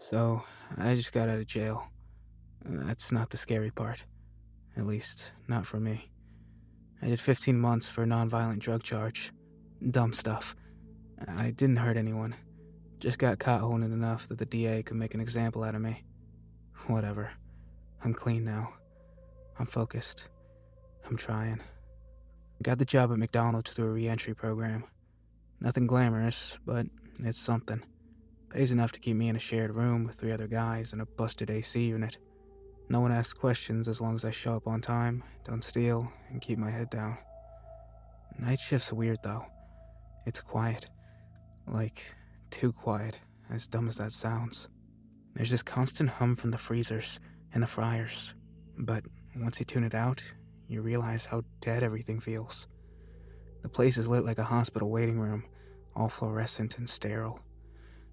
So, I just got out of jail. That's not the scary part. At least, not for me. I did 15 months for a nonviolent drug charge. Dumb stuff. I didn't hurt anyone. Just got caught holding enough that the DA could make an example out of me. Whatever. I'm clean now. I'm focused. I'm trying. I got the job at McDonald's through a re-entry program. Nothing glamorous, but it's something. Pays enough to keep me in a shared room with 3 other guys in a busted AC unit. No one asks questions as long as I show up on time, don't steal, and keep my head down. Night shift's weird though. It's quiet. Like, too quiet, as dumb as that sounds. There's this constant hum from the freezers and the fryers. But once you tune it out, you realize how dead everything feels. The place is lit like a hospital waiting room, all fluorescent and sterile.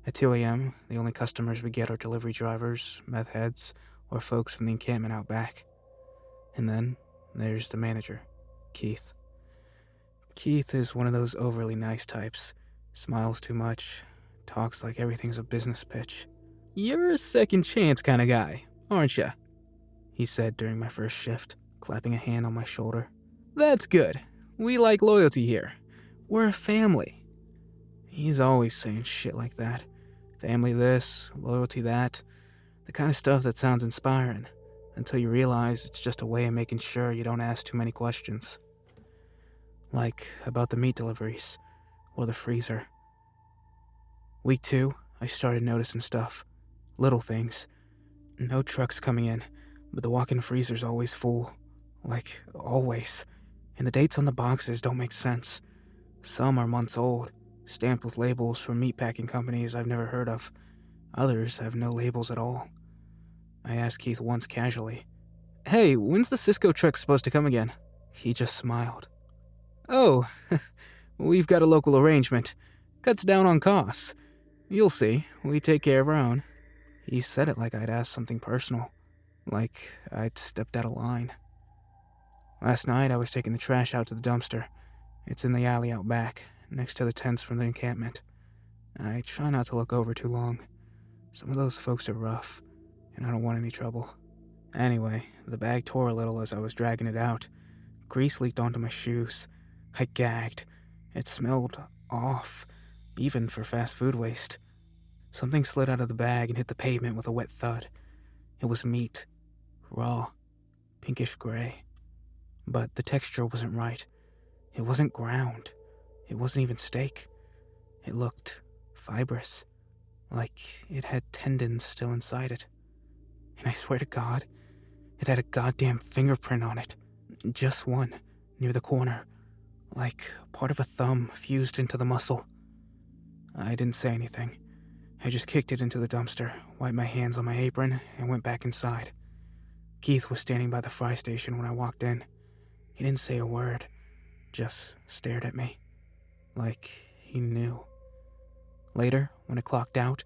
At 2 a.m., the only customers we get are delivery drivers, meth heads, or folks from the encampment out back. And then there's the manager, Keith. Keith is one of those overly nice types. Smiles too much, talks like everything's a business pitch. "You're a second chance kind of guy, aren't ya?" he said during my first shift, clapping a hand on my shoulder. "That's good. We like loyalty here. We're a family." He's always saying shit like that. Family this, loyalty that. The kind of stuff that sounds inspiring, until you realize it's just a way of making sure you don't ask too many questions. Like about the meat deliveries, or the freezer. Week 2, I started noticing stuff. Little things. No trucks coming in, but the walk-in freezer's always full. Like, always. And the dates on the boxes don't make sense. Some are months old, stamped with labels from meatpacking companies I've never heard of. Others have no labels at all. I asked Keith once casually, "Hey, when's the Cisco truck supposed to come again?" He just smiled. "Oh, we've got a local arrangement. Cuts down on costs. You'll see, we take care of our own." He said it like I'd asked something personal, like I'd stepped out of line. Last night I was taking the trash out to the dumpster. It's in the alley out back, next to the tents from the encampment. I try not to look over too long. Some of those folks are rough, and I don't want any trouble. Anyway, the bag tore a little as I was dragging it out. Grease leaked onto my shoes. I gagged. It smelled off, even for fast food waste. Something slid out of the bag and hit the pavement with a wet thud. It was meat. Raw. Pinkish gray. But the texture wasn't right. It wasn't ground. It wasn't even steak. It looked fibrous. Like it had tendons still inside it. And I swear to God, it had a goddamn fingerprint on it. Just one, near the corner. Like part of a thumb fused into the muscle. I didn't say anything. I just kicked it into the dumpster, wiped my hands on my apron, and went back inside. Keith was standing by the fry station when I walked in. He didn't say a word, just stared at me. Like he knew. Later, when it clocked out,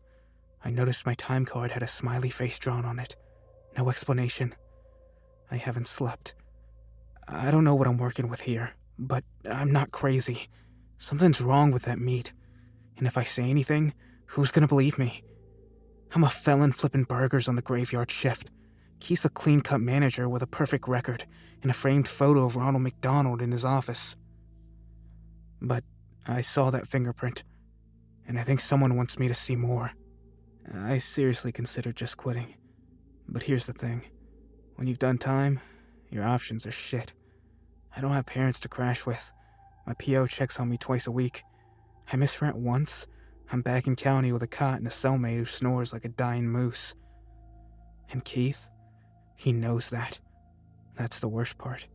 I noticed my time card had a smiley face drawn on it. No explanation. I haven't slept. I don't know what I'm working with here, but I'm not crazy. Something's wrong with that meat. And if I say anything, who's gonna believe me? I'm a felon flipping burgers on the graveyard shift. Keith's a clean-cut manager with a perfect record and a framed photo of Ronald McDonald in his office. But I saw that fingerprint, and I think someone wants me to see more. I seriously considered just quitting. But here's the thing. When you've done time, your options are shit. I don't have parents to crash with. My PO checks on me twice a week. I miss rent once. I'm back in county with a cot and a cellmate who snores like a dying moose. And Keith, he knows that. That's the worst part.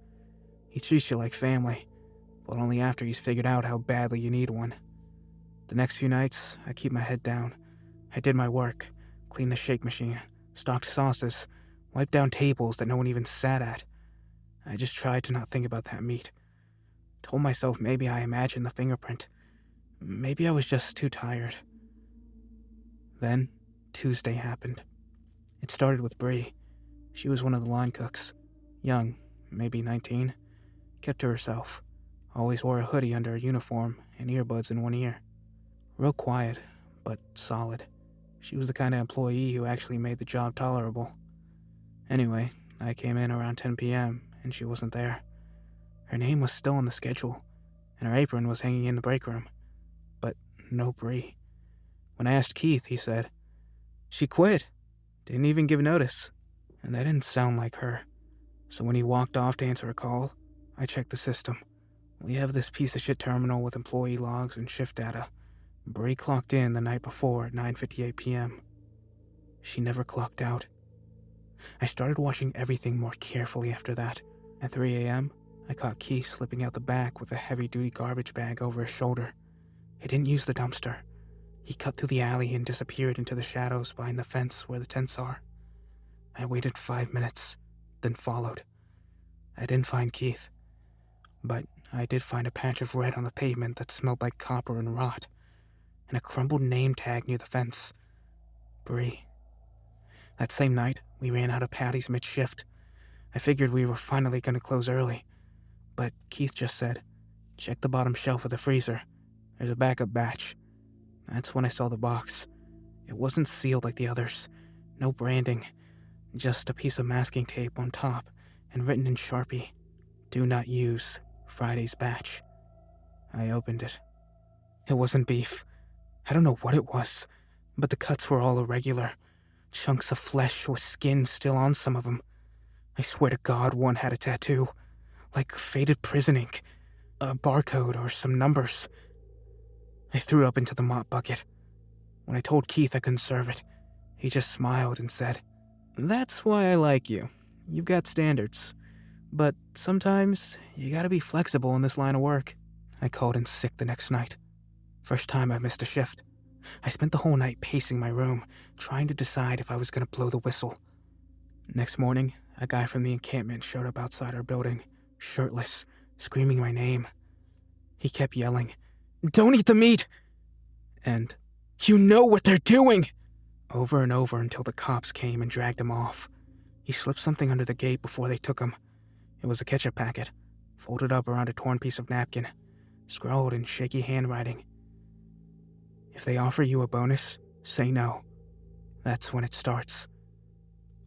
He treats you like family, but only after he's figured out how badly you need one. The next few nights, I keep my head down. I did my work, cleaned the shake machine, stocked sauces, wiped down tables that no one even sat at. I just tried to not think about that meat. Told myself maybe I imagined the fingerprint. Maybe I was just too tired. Then, Tuesday happened. It started with Bree. She was one of the line cooks. Young, maybe 19. Kept to herself. Always wore a hoodie under her uniform and earbuds in one ear. Real quiet, but solid. She was the kind of employee who actually made the job tolerable. Anyway, I came in around 10 p.m., and she wasn't there. Her name was still on the schedule, and her apron was hanging in the break room. But no Bree. When I asked Keith, he said, "She quit. Didn't even give notice." And that didn't sound like her. So when he walked off to answer a call, I checked the system. We have this piece of shit terminal with employee logs and shift data. Bree clocked in the night before at 9:58 p.m. She never clocked out. I started watching everything more carefully after that. At 3 a.m., I caught Keith slipping out the back with a heavy-duty garbage bag over his shoulder. He didn't use the dumpster. He cut through the alley and disappeared into the shadows behind the fence where the tents are. I waited 5 minutes, then followed. I didn't find Keith, but I did find a patch of red on the pavement that smelled like copper and rot, and a crumbled name tag near the fence. Bree. That same night, we ran out of patties mid-shift. I figured we were finally going to close early, but Keith just said, "Check the bottom shelf of the freezer. There's a backup batch." That's when I saw the box. It wasn't sealed like the others. No branding. Just a piece of masking tape on top and written in Sharpie, "Do not use Friday's batch." I opened it. It wasn't beef. I don't know what it was, but the cuts were all irregular. Chunks of flesh with skin still on some of them. I swear to God one had a tattoo, like faded prison ink, a barcode or some numbers. I threw up into the mop bucket. When I told Keith I couldn't serve it, he just smiled and said, "That's why I like you. You've got standards. But sometimes you gotta be flexible in this line of work." I called in sick the next night. First time I missed a shift. I spent the whole night pacing my room, trying to decide if I was gonna blow the whistle. Next morning, a guy from the encampment showed up outside our building, shirtless, screaming my name. He kept yelling, "Don't eat the meat!" and "You know what they're doing!" over and over until the cops came and dragged him off. He slipped something under the gate before they took him. It was a ketchup packet, folded up around a torn piece of napkin, scrawled in shaky handwriting. "If they offer you a bonus, say no. That's when it starts."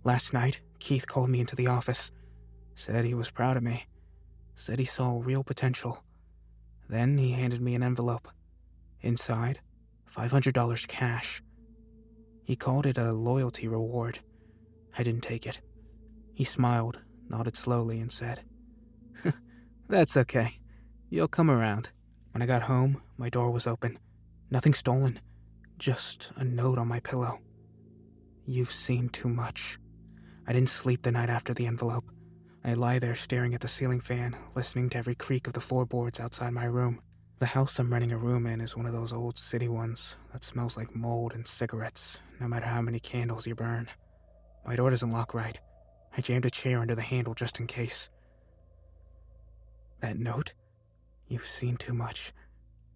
Last night, Keith called me into the office, said he was proud of me, said he saw real potential. Then he handed me an envelope. Inside, $500 cash. He called it a loyalty reward. I didn't take it. He smiled, nodded slowly, and said, "That's okay. You'll come around." When I got home, my door was open. Nothing stolen. Just a note on my pillow. "You've seen too much." I didn't sleep the night after the envelope. I lie there staring at the ceiling fan, listening to every creak of the floorboards outside my room. The house I'm renting a room in is one of those old city ones that smells like mold and cigarettes, no matter how many candles you burn. My door doesn't lock right. I jammed a chair under the handle just in case. That note? "You've seen too much."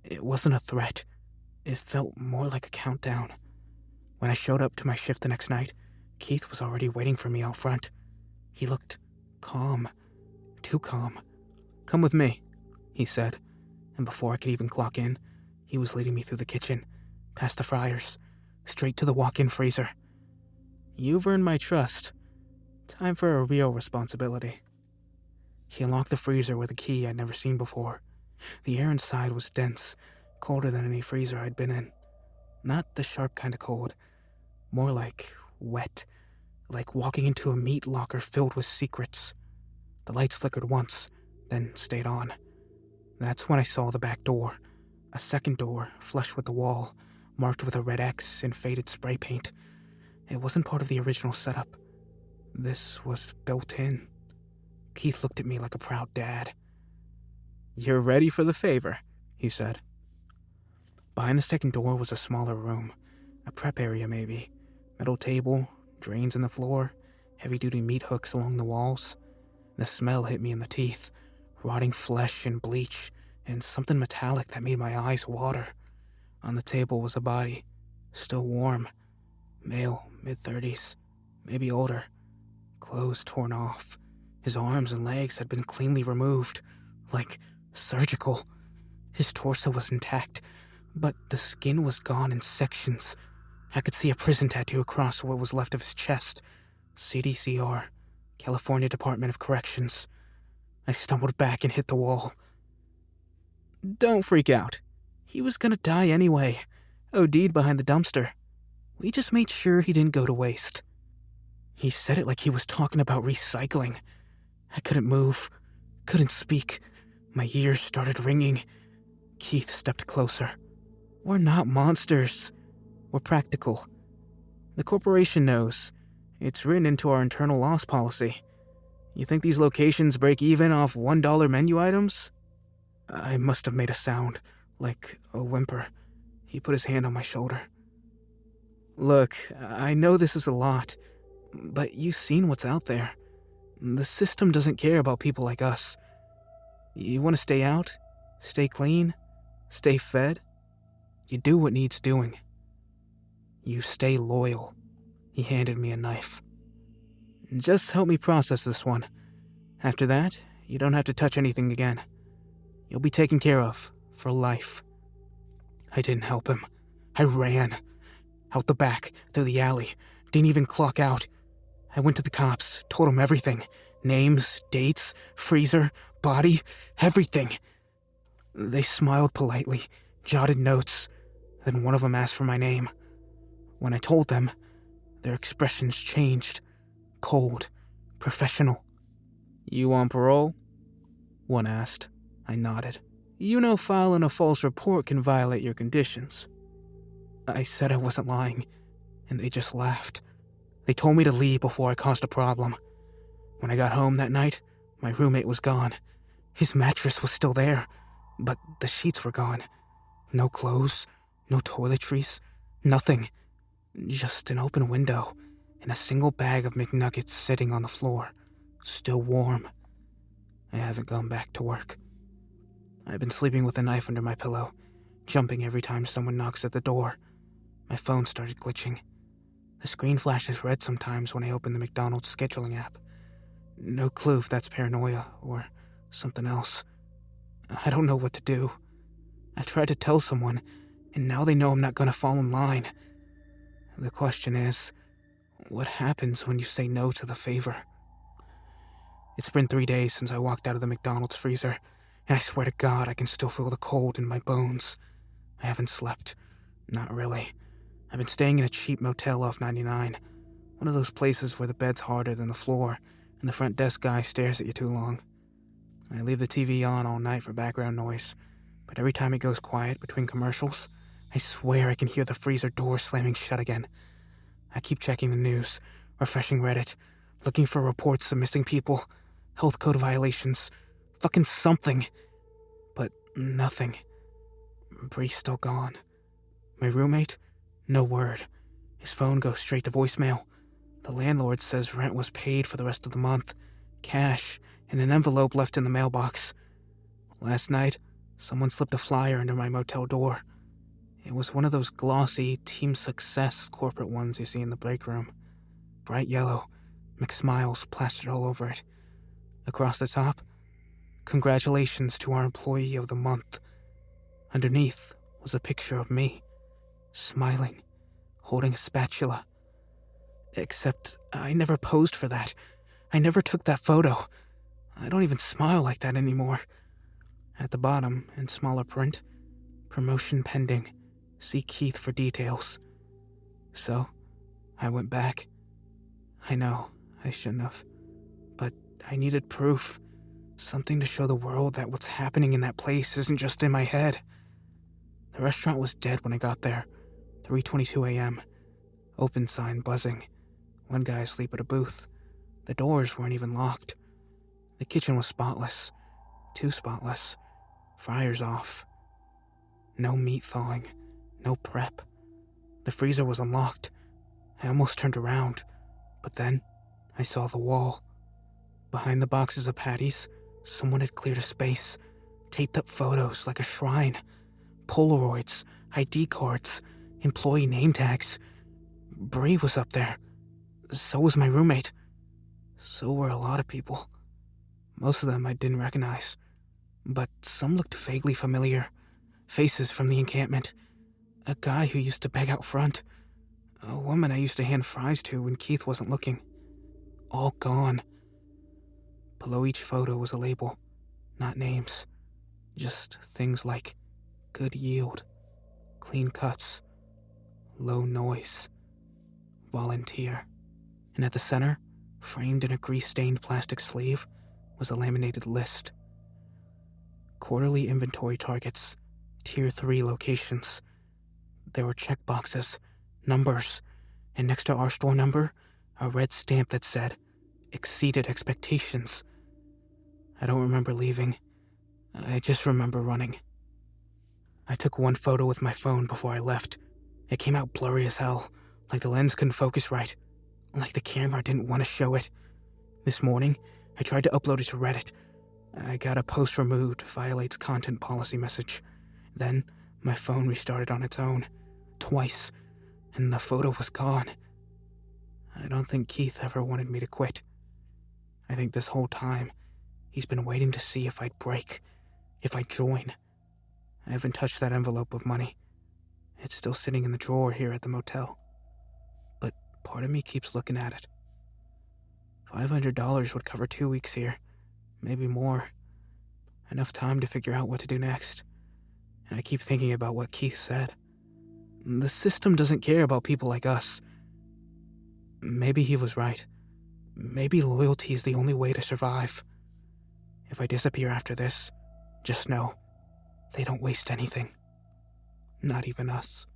It wasn't a threat. It felt more like a countdown. When I showed up to my shift the next night, Keith was already waiting for me out front. He looked calm. Too calm. "Come with me," he said, and before I could even clock in, he was leading me through the kitchen, past the fryers, straight to the walk-in freezer. "You've earned my trust. Time for a real responsibility." He unlocked the freezer with a key I'd never seen before. The air inside was dense, colder than any freezer I'd been in. Not the sharp kind of cold, more like wet, like walking into a meat locker filled with secrets. The lights flickered once, then stayed on. That's when I saw the back door. A second door, flush with the wall, marked with a red X in faded spray paint. It wasn't part of the original setup. This was built in. Keith looked at me like a proud dad. "You're ready for the favor," he said. Behind the second door was a smaller room, a prep area maybe. Metal table, drains in the floor, heavy-duty meat hooks along the walls. The smell hit me in the teeth, rotting flesh and bleach, and something metallic that made my eyes water. On the table was a body, still warm. Male, mid-30s, maybe older. Clothes torn off. His arms and legs had been cleanly removed, like surgical. His torso was intact, but the skin was gone in sections. I could see a prison tattoo across what was left of his chest. CDCR, California Department of Corrections. I stumbled back and hit the wall. Don't freak out. He was gonna die anyway. OD'd behind the dumpster. We just made sure he didn't go to waste. He said it like he was talking about recycling. I couldn't move, couldn't speak. My ears started ringing. Keith stepped closer. We're not monsters. We're practical. The corporation knows. It's written into our internal loss policy. You think these locations break even off $1 menu items? I must have made a sound, like a whimper. He put his hand on my shoulder. Look, I know this is a lot, but you've seen what's out there. The system doesn't care about people like us. You want to stay out, stay clean, stay fed? You do what needs doing. You stay loyal. He handed me a knife. Just help me process this one. After that, you don't have to touch anything again. You'll be taken care of, for life. I didn't help him. I ran. Out the back, through the alley. Didn't even clock out. I went to the cops, told them everything. Names, dates, freezer, body, everything. They smiled politely, jotted notes. Then one of them asked for my name. When I told them, their expressions changed. Cold, professional. You on parole? One asked. I nodded. You know filing a false report can violate your conditions. I said I wasn't lying, and they just laughed. They told me to leave before I caused a problem. When I got home that night, my roommate was gone. His mattress was still there, but the sheets were gone. No clothes, no toiletries, nothing. Just an open window and a single bag of McNuggets sitting on the floor, still warm. I haven't gone back to work. I've been sleeping with a knife under my pillow, jumping every time someone knocks at the door. My phone started glitching. The screen flashes red sometimes when I open the McDonald's scheduling app. No clue if that's paranoia or something else. I don't know what to do. I tried to tell someone, and now they know I'm not gonna fall in line. The question is, what happens when you say no to the favor? It's been 3 days since I walked out of the McDonald's freezer, and I swear to God I can still feel the cold in my bones. I haven't slept. Not really. I've been staying in a cheap motel off 99, one of those places where the bed's harder than the floor, and the front desk guy stares at you too long. I leave the TV on all night for background noise, but every time it goes quiet between commercials, I swear I can hear the freezer door slamming shut again. I keep checking the news, refreshing Reddit, looking for reports of missing people, health code violations, fucking something. But nothing. Bree's still gone. My roommate? No word. His phone goes straight to voicemail. The landlord says rent was paid for the rest of the month. Cash, in an envelope left in the mailbox. Last night, someone slipped a flyer under my motel door. It was one of those glossy Team Success corporate ones you see in the break room. Bright yellow, McSmiles plastered all over it. Across the top, congratulations to our employee of the month. Underneath was a picture of me, smiling, holding a spatula. Except I never posed for that. I never took that photo. I don't even smile like that anymore. At the bottom, in smaller print, promotion pending. See Keith for details. So, I went back. I know, I shouldn't have. But I needed proof. Something to show the world that what's happening in that place isn't just in my head. The restaurant was dead when I got there. 3:22 a.m. Open sign buzzing. One guy asleep at a booth. The doors weren't even locked. The kitchen was spotless. Too spotless. Fryers off. No meat thawing. No prep. The freezer was unlocked. I almost turned around. But then, I saw the wall. Behind the boxes of patties, someone had cleared a space. Taped up photos like a shrine. Polaroids, ID cards, employee name tags. Bree was up there. So was my roommate. So were a lot of people. Most of them I didn't recognize. But some looked vaguely familiar. Faces from the encampment. A guy who used to beg out front. A woman I used to hand fries to when Keith wasn't looking. All gone. Below each photo was a label, not names. Just things like good yield, clean cuts, low noise, volunteer. And at the center, framed in a grease-stained plastic sleeve, was a laminated list. Quarterly inventory targets, Tier 3 locations. There were checkboxes, numbers, and next to our store number, a red stamp that said, exceeded expectations. I don't remember leaving. I just remember running. I took one photo with my phone before I left. It came out blurry as hell, like the lens couldn't focus right, like the camera didn't want to show it. This morning, I tried to upload it to Reddit. I got a post removed, violates content policy message. Then, my phone restarted on its own, twice, and the photo was gone. I don't think Keith ever wanted me to quit. I think this whole time, he's been waiting to see if I'd break, if I'd join. I haven't touched that envelope of money. It's still sitting in the drawer here at the motel. But part of me keeps looking at it. $500 would cover 2 weeks here, maybe more. Enough time to figure out what to do next. And I keep thinking about what Keith said. The system doesn't care about people like us. Maybe he was right. Maybe loyalty is the only way to survive. If I disappear after this, just know, they don't waste anything. Not even us.